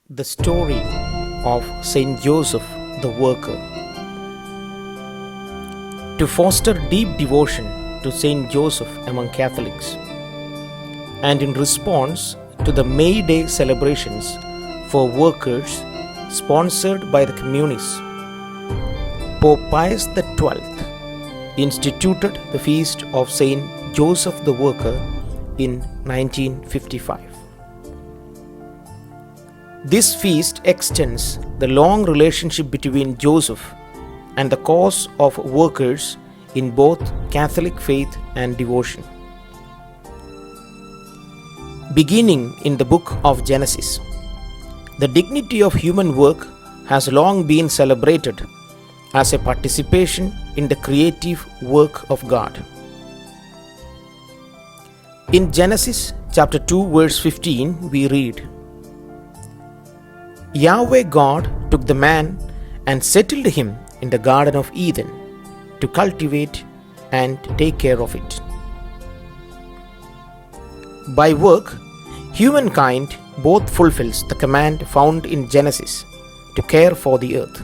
The story of Saint Joseph the Worker. To foster deep devotion to Saint Joseph among Catholics, and in response to the May Day celebrations for workers sponsored by the communists, Pope Pius XII instituted the feast of Saint Joseph the Worker in 1955. This feast extends the long relationship between Joseph and the cause of workers in both Catholic faith and devotion. Beginning in the book of Genesis, the dignity of human work has long been celebrated as a participation in the creative work of God. In Genesis chapter 2 verse 15 we read, Yahweh God took the man and settled him in the Garden of Eden to cultivate and take care of it. By work, humankind both fulfills the command found in Genesis to care for the earth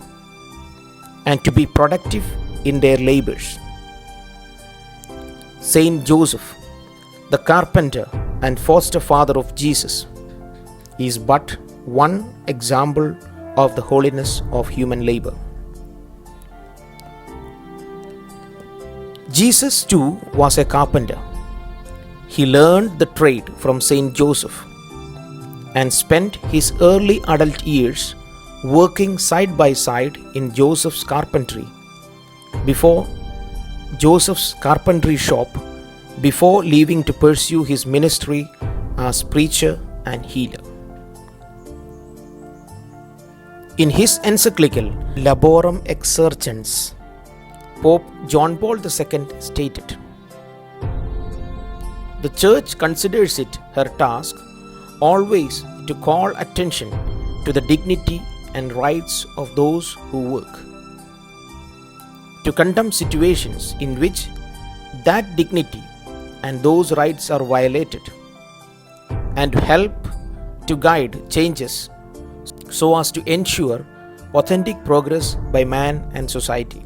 and to be productive in their labors. Saint Joseph, the carpenter and foster father of Jesus, is but one example of the holiness of human labor. Jesus too was a carpenter. He learned the trade from Saint Joseph and spent his early adult years working side by side in Joseph's carpentry before leaving to pursue his ministry as preacher and healer. In his encyclical Laborem Exercens, Pope John Paul II stated, "The Church considers it her task always to call attention to the dignity and rights of those who work, to condemn situations in which that dignity and those rights are violated, and to help to guide changes so as to ensure authentic progress by man and society."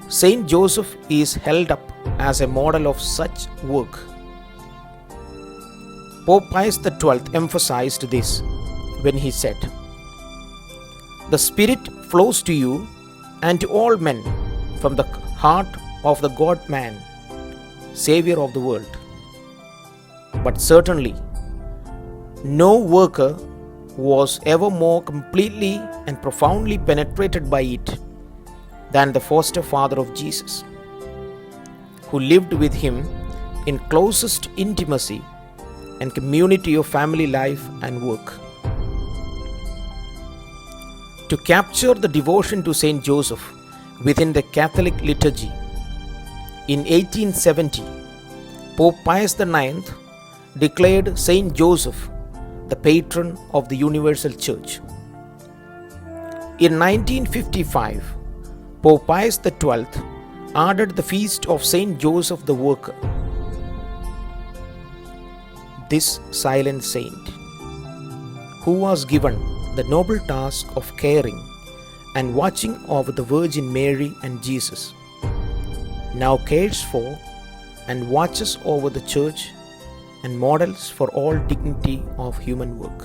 Saint Joseph is held up as a model of such work. Pope Pius XII emphasized this when he said, "The Spirit flows to you and to all men from the heart of the God-man, Savior of the world. But certainly, no worker was ever more completely and profoundly penetrated by it than the foster father of Jesus, who lived with him in closest intimacy and community of family life and work." To capture the devotion to Saint Joseph within the Catholic liturgy, in 1870, Pope Pius IX declared Saint Joseph the patron of the Universal Church. In 1955, Pope Pius XII added the feast of Saint Joseph the Worker. This silent saint, who was given the noble task of caring and watching over the Virgin Mary and Jesus, now cares for and watches over the Church and models for all dignity of human work.